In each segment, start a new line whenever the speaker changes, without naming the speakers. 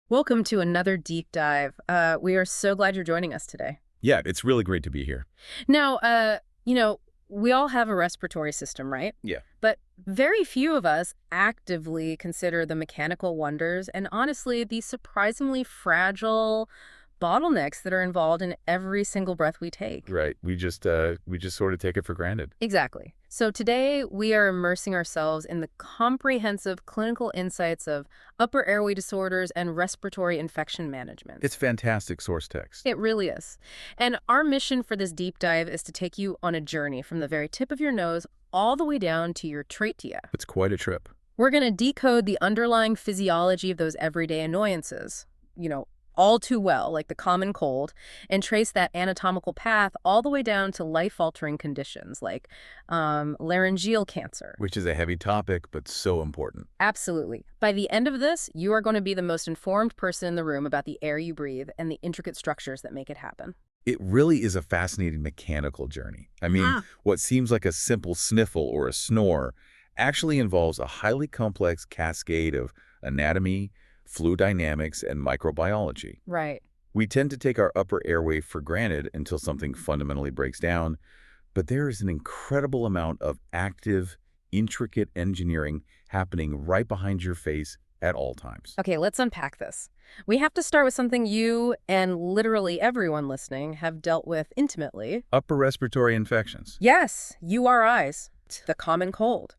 Welcome to another deep dive. We are so glad you're joining us today.
Yeah, it's really great to be here.
Now, we all have a respiratory system, right?
Yeah.
But very few of us actively consider the mechanical wonders and honestly, the surprisingly fragile bottlenecks that are involved in every single breath we take.
Right. We just sort of take it for granted.
Exactly. So today we are immersing ourselves in the comprehensive clinical insights of upper airway disorders and respiratory infection management.
It's fantastic source text.
It really is. And our mission for this deep dive is to take you on a journey from the very tip of your nose all the way down to your trachea.
It's quite a trip.
We're going to decode the underlying physiology of those everyday annoyances, all too well, like the common cold, and trace that anatomical path all the way down to life-altering conditions like laryngeal cancer.
Which is a heavy topic, but so important.
Absolutely. By the end of this, you are going to be the most informed person in the room about the air you breathe and the intricate structures that make it happen.
It really is a fascinating mechanical journey. I mean, what seems like a simple sniffle or a snore actually involves a highly complex cascade of anatomy, fluid dynamics, and microbiology.
Right.
We tend to take our upper airway for granted until something fundamentally breaks down, but there is an incredible amount of active, intricate engineering happening right behind your face at all times.
Okay, let's unpack this. We have to start with something you and literally everyone listening have dealt with intimately.
Upper respiratory infections.
Yes, URIs, the common cold.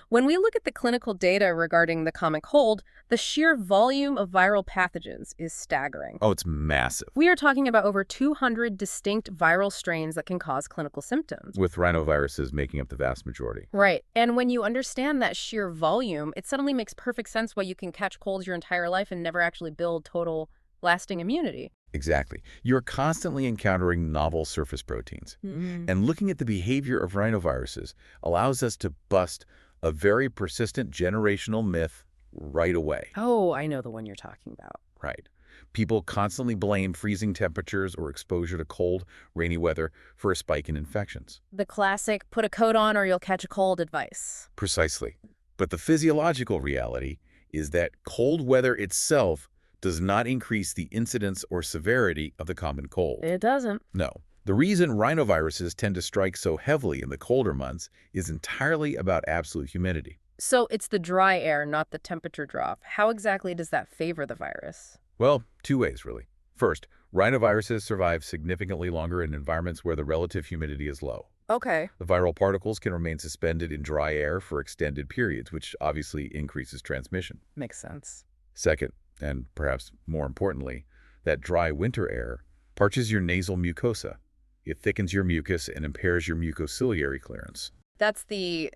When we look at the clinical data regarding the common cold, the sheer volume of viral pathogens is staggering.
Oh, it's massive.
We are talking about over 200 distinct viral strains that can cause clinical symptoms.
With rhinoviruses making up the vast majority.
Right. And when you understand that sheer volume, it suddenly makes perfect sense why you can catch colds your entire life and never actually build total lasting immunity.
Exactly. You're constantly encountering novel surface proteins. And looking at the behavior of rhinoviruses allows us to bust a very persistent generational myth right away.
Oh, I know the one you're talking about.
Right. People constantly blame freezing temperatures or exposure to cold, rainy weather for a spike in infections.
The classic put a coat on or you'll catch a cold advice.
Precisely. But the physiological reality is that cold weather itself does not increase the incidence or severity of the common cold.
It doesn't.
No. The reason rhinoviruses tend to strike so heavily in the colder months is entirely about absolute humidity.
So it's the dry air, not the temperature drop. How exactly does that favor the virus?
Well, two ways, really. First, rhinoviruses survive significantly longer in environments where the relative humidity is low.
Okay.
The viral particles can remain suspended in dry air for extended periods, which obviously increases transmission.
Makes sense.
Second, and perhaps more importantly, that dry winter air parches your nasal mucosa. It thickens your mucus and impairs your mucociliary clearance.
That's the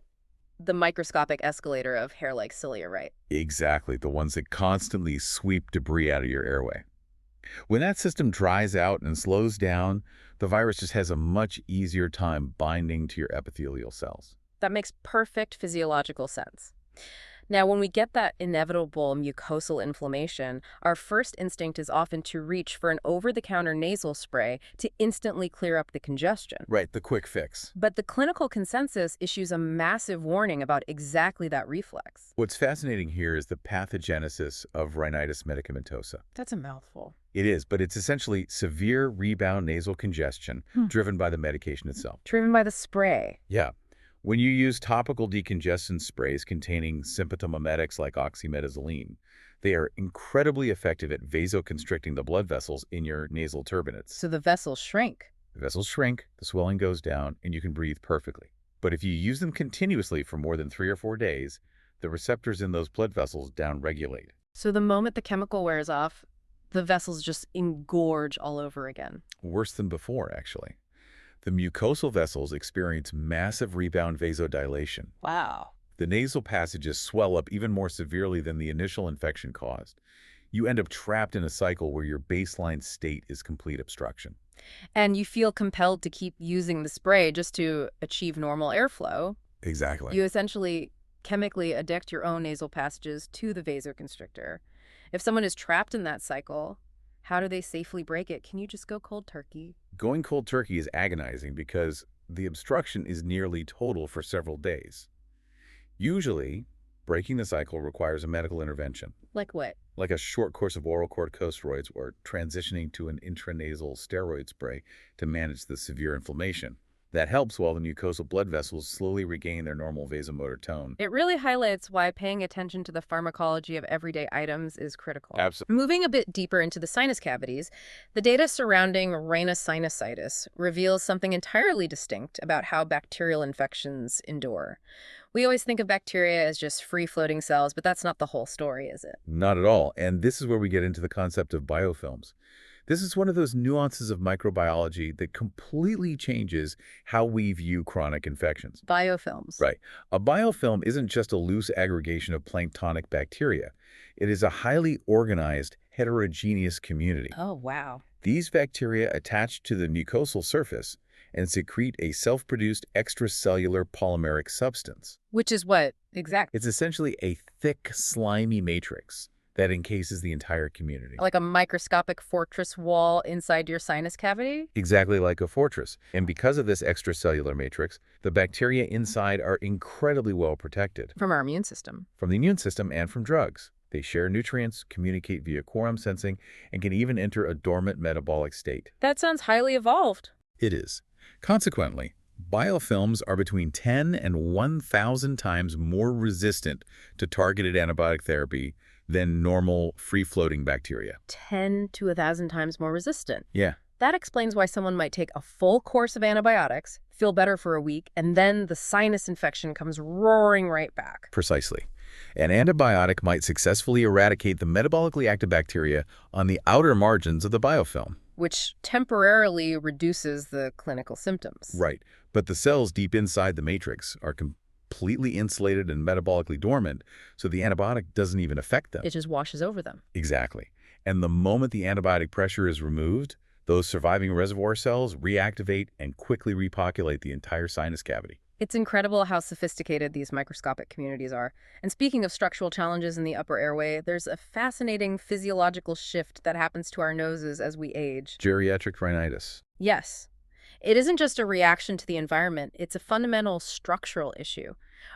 microscopic escalator of hair-like cilia, right?
Exactly, the ones that constantly sweep debris out of your airway. When that system dries out and slows down, the virus just has a much easier time binding to your epithelial cells.
That makes perfect physiological sense. Now, when we get that inevitable mucosal inflammation, our first instinct is often to reach for an over-the-counter nasal spray to instantly clear up the congestion.
Right, the quick fix.
But the clinical consensus issues a massive warning about exactly that reflex.
What's fascinating here is the pathogenesis of rhinitis medicamentosa.
That's a mouthful.
It is, but it's essentially severe rebound nasal congestion driven by the medication itself.
Driven by the spray.
Yeah. When you use topical decongestant sprays containing sympathomimetics like oxymetazoline, they are incredibly effective at vasoconstricting the blood vessels in your nasal turbinates.
So the vessels shrink.
The vessels shrink, the swelling goes down, and you can breathe perfectly. But if you use them continuously for more than 3 or 4 days, the receptors in those blood vessels downregulate.
So the moment the chemical wears off, the vessels just engorge all over again.
Worse than before, actually. The mucosal vessels experience massive rebound vasodilation.
Wow.
The nasal passages swell up even more severely than the initial infection caused. You end up trapped in a cycle where your baseline state is complete obstruction.
And you feel compelled to keep using the spray just to achieve normal airflow.
Exactly.
You essentially chemically addict your own nasal passages to the vasoconstrictor. If someone is trapped in that cycle, how do they safely break it? Can you just go cold turkey?
Going cold turkey is agonizing because the obstruction is nearly total for several days. Usually, breaking the cycle requires a medical intervention.
Like what?
like a short course of oral corticosteroids or transitioning to an intranasal steroid spray to manage the severe inflammation. That helps while the mucosal blood vessels slowly regain their normal vasomotor tone.
It really highlights why paying attention to the pharmacology of everyday items is critical.
Absolutely.
Moving a bit deeper into the sinus cavities, the data surrounding rhinosinusitis reveals something entirely distinct about how bacterial infections endure. We always think of bacteria as just free-floating cells, but that's not the whole story, is it?
Not at all. And this is where we get into the concept of biofilms. This is one of those nuances of microbiology that completely changes how we view chronic infections.
Biofilms.
Right. A biofilm isn't just a loose aggregation of planktonic bacteria. It is a highly organized, heterogeneous community.
Oh, wow.
These bacteria attach to the mucosal surface and secrete a self-produced extracellular polymeric substance.
Which is what exactly?
It's essentially a thick, slimy matrix that encases the entire community.
Like a microscopic fortress wall inside your sinus cavity?
Exactly like a fortress. And because of this extracellular matrix, the bacteria inside are incredibly well protected
From our immune system.
from the immune system and from drugs. They share nutrients, communicate via quorum sensing, and can even enter a dormant metabolic state.
That sounds highly evolved.
It is. Consequently, biofilms are between 10 and 1,000 times more resistant to targeted antibiotic therapy than normal free-floating bacteria.
10 to 1,000 times more resistant.
Yeah,
That explains why someone might take a full course of antibiotics, feel better for a week, and then the sinus infection comes roaring right back.
precisely. An antibiotic might successfully eradicate the metabolically active bacteria on the outer margins of the biofilm.
Which temporarily reduces the clinical symptoms.
Right, but the cells deep inside the matrix are completely insulated and metabolically dormant, so the antibiotic doesn't even affect them.
It just washes over them.
Exactly. And the moment the antibiotic pressure is removed, those surviving reservoir cells reactivate and quickly repopulate the entire sinus cavity.
It's incredible how sophisticated these microscopic communities are. And speaking of structural challenges in the upper airway, there's a fascinating physiological shift that happens to our noses as we age.
Geriatric rhinitis.
Yes, it isn't just a reaction to the environment, it's a fundamental structural issue.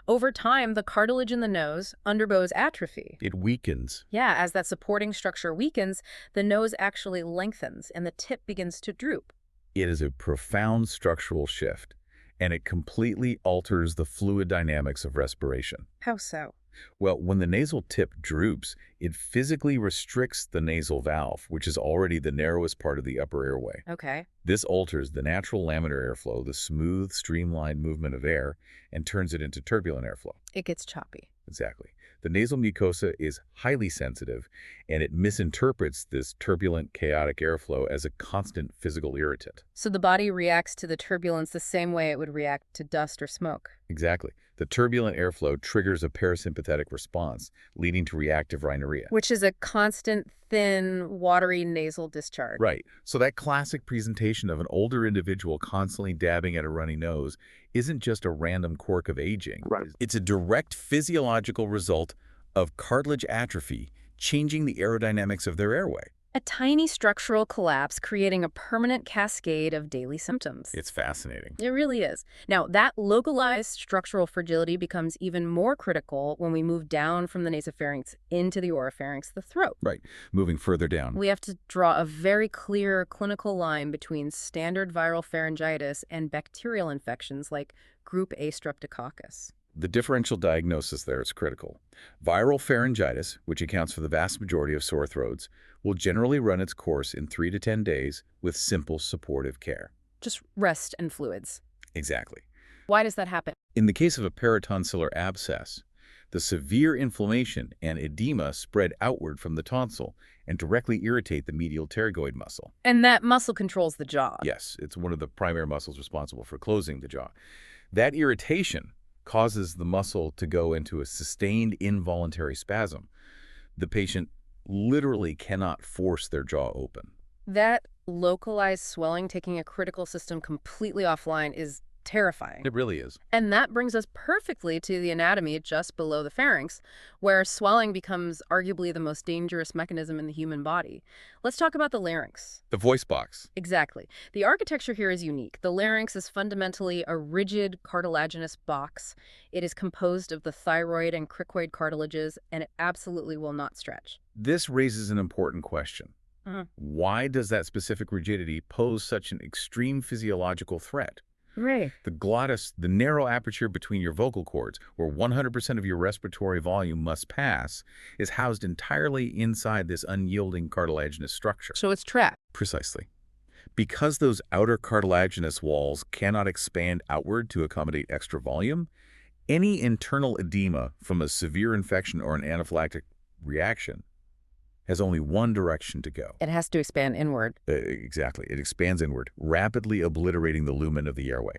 Over time, the cartilage in the nose undergoes atrophy.
It weakens.
Yeah, as that supporting structure weakens, the nose actually lengthens and the tip begins to droop.
It is a profound structural shift, and it completely alters the fluid dynamics of respiration.
How so?
Well, when the nasal tip droops, it physically restricts the nasal valve, which is already the narrowest part of the upper airway.
Okay.
This alters the natural laminar airflow, the smooth, streamlined movement of air, and turns it into turbulent airflow.
It gets choppy.
Exactly. The nasal mucosa is highly sensitive, and it misinterprets this turbulent, chaotic airflow as a constant physical irritant.
So the body reacts to the turbulence the same way it would react to dust or smoke.
Exactly. The turbulent airflow triggers a parasympathetic response, leading to reactive rhinorrhea.
Which is a constant, thin, watery nasal discharge.
Right. So that classic presentation of an older individual constantly dabbing at a runny nose isn't just a random quirk of aging.
Right.
It's a direct physiological result of cartilage atrophy changing the aerodynamics of their airway.
A tiny structural collapse creating a permanent cascade of daily symptoms.
It's fascinating.
It really is. Now, that localized structural fragility becomes even more critical when we move down from the nasopharynx into the oropharynx, the throat.
Right. Moving further down.
We have to draw a very clear clinical line between standard viral pharyngitis and bacterial infections like group A streptococcus.
The differential diagnosis there is critical. Viral pharyngitis, which accounts for the vast majority of sore throats, will generally run its course in 3 to 10 days with simple supportive care.
Just rest and fluids.
Exactly.
Why does that happen?
In the case of a peritonsillar abscess, the severe inflammation and edema spread outward from the tonsil and directly irritate the medial pterygoid muscle.
And that muscle controls the jaw.
Yes, it's one of the primary muscles responsible for closing the jaw. That irritation causes the muscle to go into a sustained involuntary spasm. The patient literally cannot force their jaw open.
That localized swelling taking a critical system completely offline is terrifying.
It really is.
And that brings us perfectly to the anatomy just below the pharynx, where swelling becomes arguably the most dangerous mechanism in the human body. Let's talk about the larynx.
The voice box.
Exactly. The architecture here is unique. The larynx is fundamentally a rigid cartilaginous box. It is composed of the thyroid and cricoid cartilages, and it absolutely will not stretch.
This raises an important question.
Mhm.
Why does that specific rigidity pose such an extreme physiological threat?
Right.
The glottis, the narrow aperture between your vocal cords, where 100% of your respiratory volume must pass, is housed entirely inside this unyielding cartilaginous structure.
So it's trapped.
Precisely. Because those outer cartilaginous walls cannot expand outward to accommodate extra volume, any internal edema from a severe infection or an anaphylactic reaction has only one direction to go.
It has to expand inward.
Exactly. It expands inward, rapidly obliterating the lumen of the airway.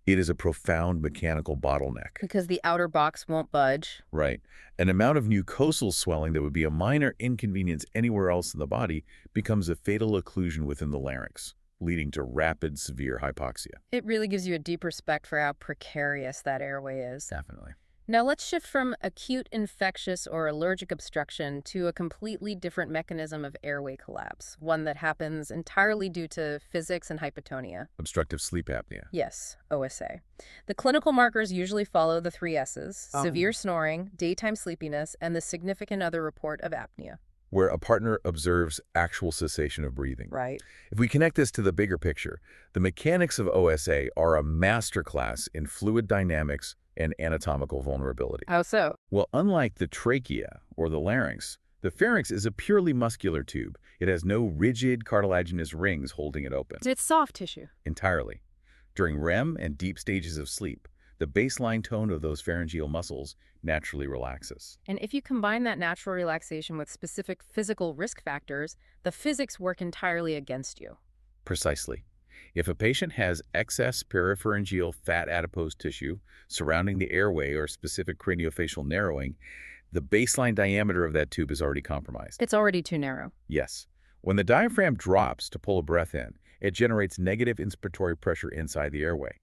It is a profound mechanical bottleneck.
Because the outer box won't budge.
Right. An amount of mucosal swelling that would be a minor inconvenience anywhere else in the body becomes a fatal occlusion within the larynx, leading to rapid, severe hypoxia.
It really gives you a deep respect for how precarious that airway is.
Definitely.
Now let's shift from acute infectious or allergic obstruction to a completely different mechanism of airway collapse, one that happens entirely due to physics and hypotonia.
Obstructive sleep apnea.
Yes, OSA. The clinical markers usually follow the three S's: severe snoring, daytime sleepiness, and the significant other report of apnea.
Where a partner observes actual cessation of breathing.
Right.
If we connect this to the bigger picture, the mechanics of OSA are a masterclass in fluid dynamics and anatomical vulnerability.
How so?
Well, unlike the trachea or the larynx, the pharynx is a purely muscular tube. It has no rigid cartilaginous rings holding it open.
It's soft tissue.
Entirely. During REM and deep stages of sleep, the baseline tone of those pharyngeal muscles naturally relaxes.
And if you combine that natural relaxation with specific physical risk factors, the physics work entirely against you.
Precisely. If a patient has excess peripharyngeal fat adipose tissue surrounding the airway or specific craniofacial narrowing, the baseline diameter of that tube is already compromised.
It's already too narrow.
Yes. When the diaphragm drops to pull a breath in, it generates negative inspiratory pressure inside the airway.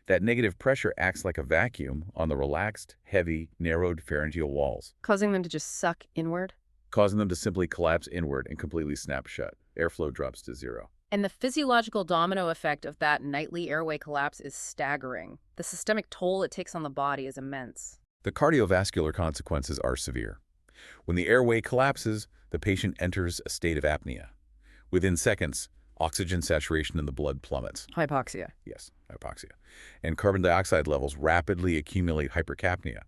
That negative pressure acts like a vacuum on the relaxed, heavy, narrowed pharyngeal walls,
Causing them to just suck inward.
causing them to simply collapse inward and completely snap shut. Airflow drops to zero.
And the physiological domino effect of that nightly airway collapse is staggering. The systemic toll it takes on the body is immense.
The cardiovascular consequences are severe. When the airway collapses, the patient enters a state of apnea. Within seconds, oxygen saturation in the blood plummets.
Hypoxia.
Yes, hypoxia. And carbon dioxide levels rapidly accumulate hypercapnia.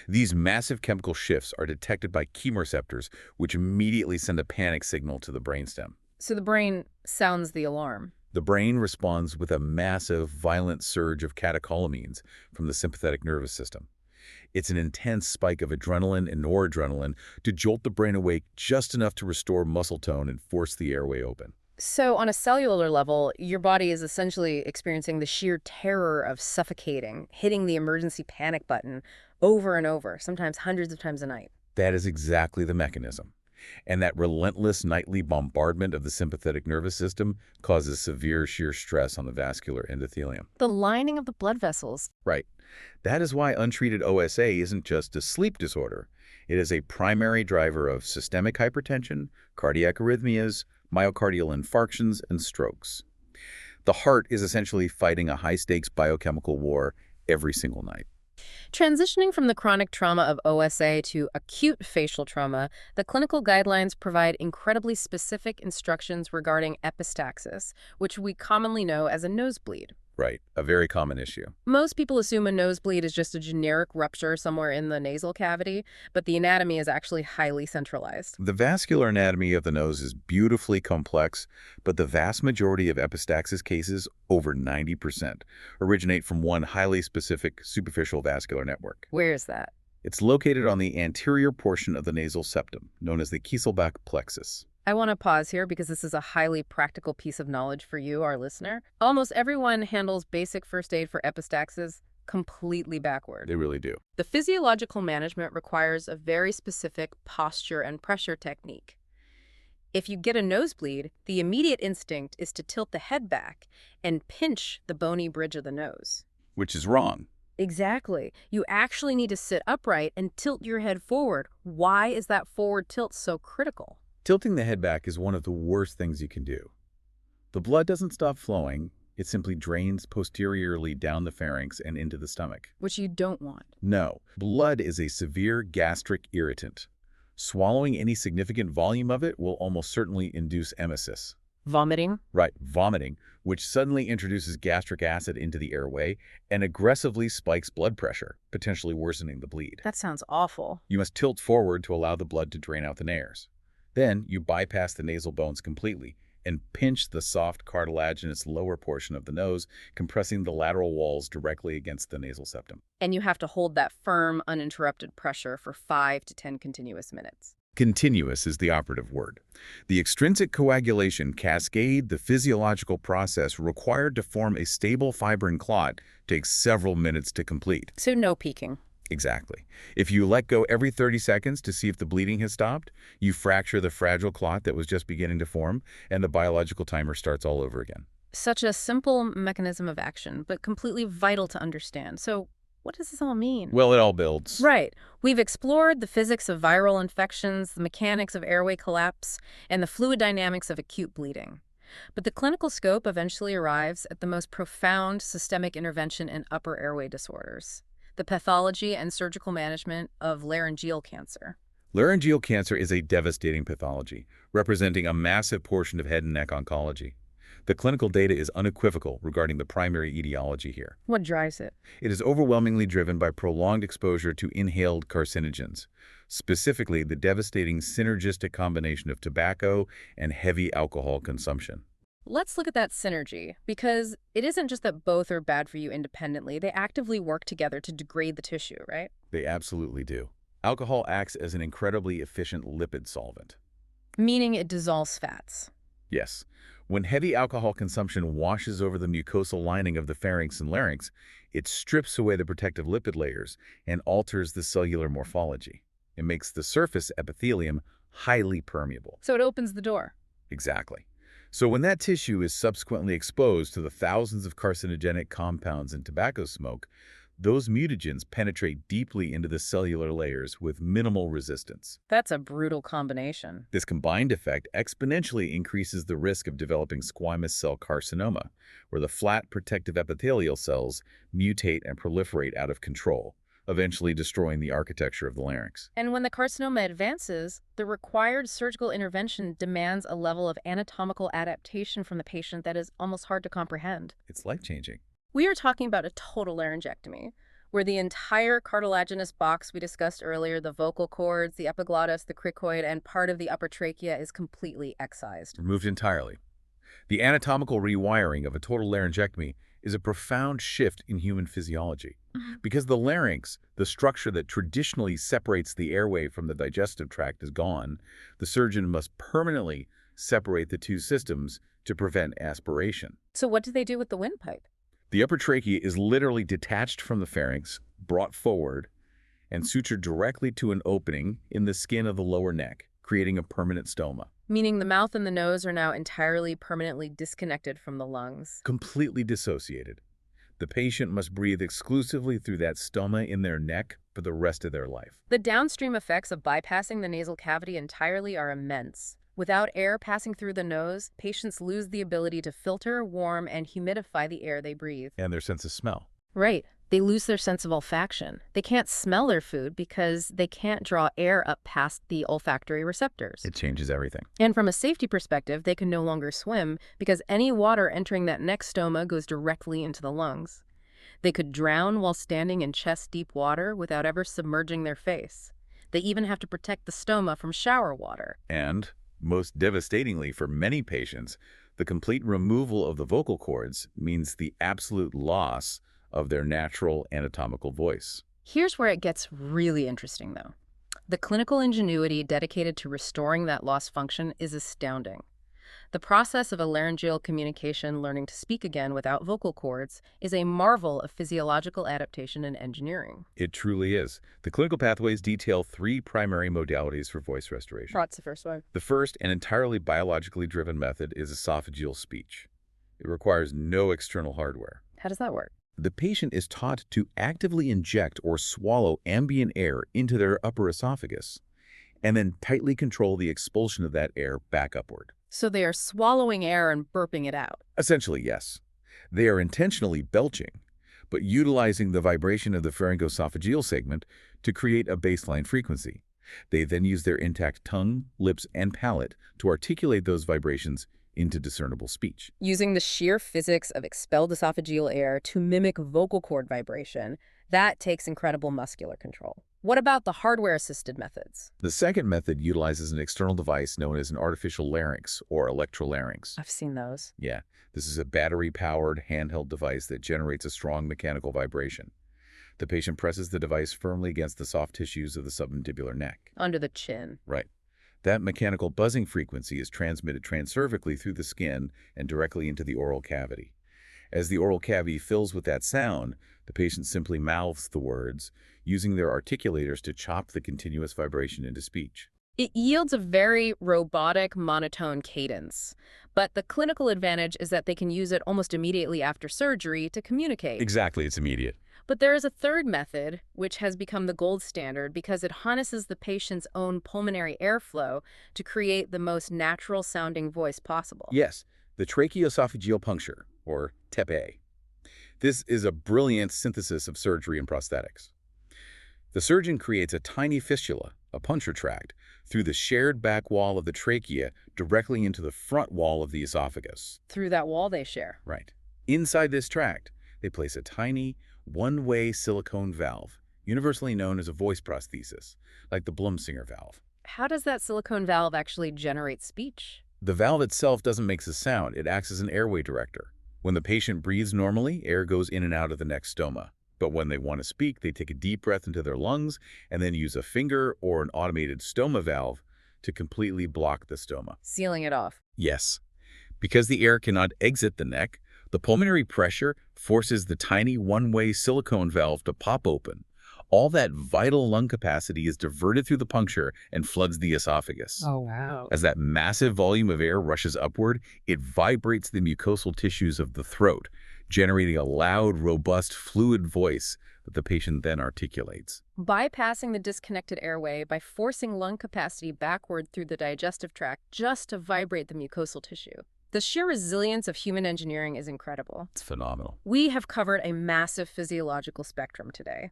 These massive chemical shifts are detected by chemoreceptors, which immediately send a panic signal to the brainstem.
So the brain sounds the alarm.
The brain responds with a massive, violent surge of catecholamines from the sympathetic nervous system. It's an intense spike of adrenaline and noradrenaline to jolt the brain awake just enough to restore muscle tone and force the airway open.
So on a cellular level, your body is essentially experiencing the sheer terror of suffocating, hitting the emergency panic button over and over, sometimes hundreds of times a night.
That is exactly the mechanism. And that relentless nightly bombardment of the sympathetic nervous system causes severe shear stress on the vascular endothelium.
The lining of the blood vessels.
Right. That is why untreated OSA isn't just a sleep disorder. It is a primary driver of systemic hypertension, cardiac arrhythmias, myocardial infarctions, and strokes. The heart is essentially fighting a high-stakes biochemical war every single night.
Transitioning from the chronic trauma of OSA to acute facial trauma, the clinical guidelines provide incredibly specific instructions regarding epistaxis, which we commonly know as a nosebleed.
Right, a very common issue.
Most people assume a nosebleed is just a generic rupture somewhere in the nasal cavity, but the anatomy is actually highly centralized.
The vascular anatomy of the nose is beautifully complex, but the vast majority of epistaxis cases, over 90%, originate from one highly specific superficial vascular network.
Where is that?
It's located on the anterior portion of the nasal septum, known as the Kieselbach plexus.
I want to pause here because this is a highly practical piece of knowledge for you, our listener. Almost everyone handles basic first aid for epistaxis completely backward.
They really do.
The physiological management requires a very specific posture and pressure technique. If you get a nosebleed, the immediate instinct is to tilt the head back and pinch the bony bridge of the nose.
Which is wrong.
Exactly. You actually need to sit upright and tilt your head forward. Why is that forward tilt so critical?
Tilting the head back is one of the worst things you can do. The blood doesn't stop flowing. It simply drains posteriorly down the pharynx and into the stomach.
Which you don't want.
No, blood is a severe gastric irritant. Swallowing any significant volume of it will almost certainly induce emesis.
Vomiting?
Right, vomiting, which suddenly introduces gastric acid into the airway and aggressively spikes blood pressure, potentially worsening the bleed.
That sounds awful.
You must tilt forward to allow the blood to drain out the nares. Then you bypass the nasal bones completely and pinch the soft cartilaginous lower portion of the nose, compressing the lateral walls directly against the nasal septum.
And you have to hold that firm, uninterrupted pressure for 5 to 10 continuous minutes.
Continuous is the operative word. The extrinsic coagulation cascade, the physiological process required to form a stable fibrin clot, takes several minutes to complete.
So no peeking.
Exactly. If you let go every 30 seconds to see if the bleeding has stopped, you fracture the fragile clot that was just beginning to form, and the biological timer starts all over again.
Such a simple mechanism of action, but completely vital to understand. So what does this all mean?
Well, it all builds.
Right. We've explored the physics of viral infections, the mechanics of airway collapse, and the fluid dynamics of acute bleeding. But the clinical scope eventually arrives at the most profound systemic intervention in upper airway disorders: the pathology and surgical management of laryngeal cancer.
Laryngeal cancer is a devastating pathology, representing a massive portion of head and neck oncology. The clinical data is unequivocal regarding the primary etiology here.
What drives it?
It is overwhelmingly driven by prolonged exposure to inhaled carcinogens, specifically the devastating synergistic combination of tobacco and heavy alcohol consumption.
Let's look at that synergy, because it isn't just that both are bad for you independently. They actively work together to degrade the tissue, right?
They absolutely do. Alcohol acts as an incredibly efficient lipid solvent.
Meaning it dissolves fats.
Yes. When heavy alcohol consumption washes over the mucosal lining of the pharynx and larynx, it strips away the protective lipid layers and alters the cellular morphology. It makes the surface epithelium highly permeable.
So it opens the door.
Exactly. So when that tissue is subsequently exposed to the thousands of carcinogenic compounds in tobacco smoke, those mutagens penetrate deeply into the cellular layers with minimal resistance.
That's a brutal combination.
This combined effect exponentially increases the risk of developing squamous cell carcinoma, where the flat protective epithelial cells mutate and proliferate out of control, eventually destroying the architecture of the larynx.
And when the carcinoma advances, the required surgical intervention demands a level of anatomical adaptation from the patient that is almost hard to comprehend.
It's life-changing.
We are talking about a total laryngectomy, where the entire cartilaginous box we discussed earlier, the vocal cords, the epiglottis, the cricoid, and part of the upper trachea is completely excised.
Removed entirely. The anatomical rewiring of a total laryngectomy is a profound shift in human physiology. Because the larynx, the structure that traditionally separates the airway from the digestive tract, is gone, the surgeon must permanently separate the two systems to prevent aspiration.
So what do they do with the windpipe?
The upper trachea is literally detached from the pharynx, brought forward, and sutured directly to an opening in the skin of the lower neck, creating a permanent stoma.
Meaning the mouth and the nose are now entirely permanently disconnected from the lungs.
Completely dissociated. The patient must breathe exclusively through that stoma in their neck for the rest of their life.
The downstream effects of bypassing the nasal cavity entirely are immense. Without air passing through the nose, patients lose the ability to filter, warm, and humidify the air they breathe.
And their sense of smell.
Right. They lose their sense of olfaction. They can't smell their food because they can't draw air up past the olfactory receptors.
It changes everything.
And from a safety perspective, they can no longer swim because any water entering that neck stoma goes directly into the lungs. They could drown while standing in chest-deep water without ever submerging their face. They even have to protect the stoma from shower water.
And, most devastatingly for many patients, the complete removal of the vocal cords means the absolute loss of their natural anatomical voice.
Here's where it gets really interesting, though. The clinical ingenuity dedicated to restoring that lost function is astounding. The process of a laryngeal communication learning to speak again without vocal cords is a marvel of physiological adaptation and engineering.
It truly is. The clinical pathways detail 3 primary modalities for voice restoration.
What's the first one?
The first, and entirely biologically driven method, is esophageal speech. It requires no external hardware.
How does that work?
The patient is taught to actively inject or swallow ambient air into their upper esophagus, and then tightly control the expulsion of that air back upward.
So they are swallowing air and burping it out.
Essentially, yes. They are intentionally belching, but utilizing the vibration of the pharyngoesophageal segment to create a baseline frequency. They then use their intact tongue, lips, and palate to articulate those vibrations into discernible speech.
Using the sheer physics of expelled esophageal air to mimic vocal cord vibration, that takes incredible muscular control. What about the hardware-assisted methods?
The second method utilizes an external device known as an artificial larynx or electrolarynx.
I've seen those.
Yeah, this is a battery-powered handheld device that generates a strong mechanical vibration. The patient presses the device firmly against the soft tissues of the submandibular neck.
Under the chin.
Right. That mechanical buzzing frequency is transmitted transcervically through the skin and directly into the oral cavity. As the oral cavity fills with that sound, the patient simply mouths the words, using their articulators to chop the continuous vibration into speech.
It yields a very robotic, monotone cadence. But the clinical advantage is that they can use it almost immediately after surgery to communicate.
Exactly, it's immediate.
But there is a third method, which has become the gold standard because it harnesses the patient's own pulmonary airflow to create the most natural-sounding voice possible.
Yes, the tracheoesophageal puncture, or TEP-A. This is a brilliant synthesis of surgery and prosthetics. The surgeon creates a tiny fistula, a puncture tract, through the shared back wall of the trachea directly into the front wall of the esophagus.
Through that wall they share.
Right. Inside this tract, they place a tiny, one-way silicone valve, universally known as a voice prosthesis, like the Blumsinger valve.
How does that silicone valve actually generate speech?
The valve itself doesn't make a sound, it acts as an airway director. When the patient breathes normally, air goes in and out of the neck stoma. But when they want to speak, they take a deep breath into their lungs and then use a finger or an automated stoma valve to completely block the stoma.
Sealing it off.
Yes. Because the air cannot exit the neck, the pulmonary pressure forces the tiny one-way silicone valve to pop open. All that vital lung capacity is diverted through the puncture and floods the esophagus.
Oh, wow.
As that massive volume of air rushes upward, it vibrates the mucosal tissues of the throat, generating a loud, robust, fluid voice that the patient then articulates.
Bypassing the disconnected airway by forcing lung capacity backward through the digestive tract just to vibrate the mucosal tissue. The sheer resilience of human engineering is incredible.
It's phenomenal.
We have covered a massive physiological spectrum today.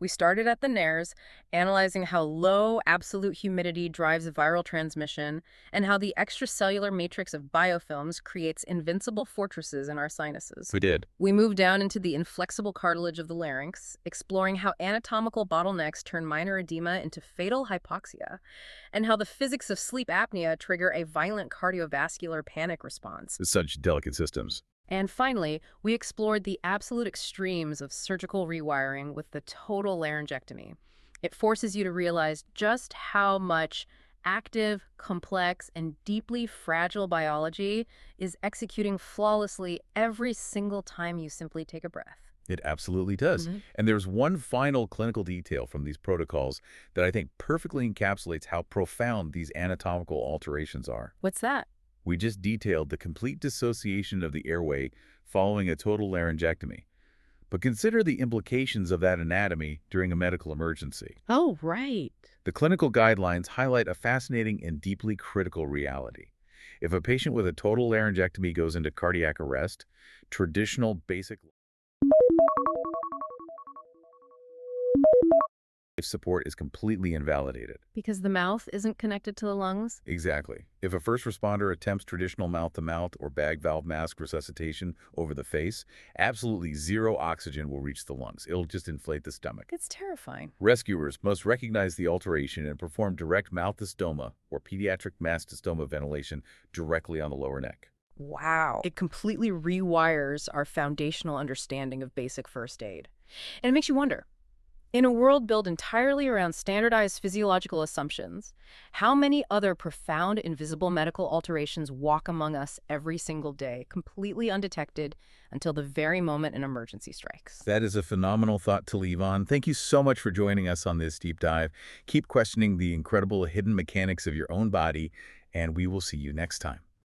We started at the nares, analyzing how low absolute humidity drives viral transmission and how the extracellular matrix of biofilms creates invincible fortresses in our sinuses.
We did.
We moved down into the inflexible cartilage of the larynx, exploring how anatomical bottlenecks turn minor edema into fatal hypoxia, and how the physics of sleep apnea trigger a violent cardiovascular panic response.
Such delicate systems.
And finally, we explored the absolute extremes of surgical rewiring with the total laryngectomy. It forces you to realize just how much active, complex, and deeply fragile biology is executing flawlessly every single time you simply take a breath.
It absolutely does. And there's one final clinical detail from these protocols that I think perfectly encapsulates how profound these anatomical alterations are.
What's that?
We just detailed the complete dissociation of the airway following a total laryngectomy. But consider the implications of that anatomy during a medical emergency.
Oh, right.
The clinical guidelines highlight a fascinating and deeply critical reality. If a patient with a total laryngectomy goes into cardiac arrest, traditional basic life support is completely invalidated.
Because the mouth isn't connected to the lungs?
Exactly. If a first responder attempts traditional mouth-to-mouth or bag valve mask resuscitation over the face, absolutely zero oxygen will reach the lungs. It'll just inflate the stomach.
It's terrifying.
Rescuers must recognize the alteration and perform direct mouth-to-stoma or pediatric mask-to-stoma ventilation directly on the lower neck.
Wow. It completely rewires our foundational understanding of basic first aid. And it makes you wonder, in a world built entirely around standardized physiological assumptions, how many other profound invisible medical alterations walk among us every single day, completely undetected until the very moment an emergency strikes?
That is a phenomenal thought to leave on. Thank you so much for joining us on this deep dive. Keep questioning the incredible hidden mechanics of your own body, and we will see you next time.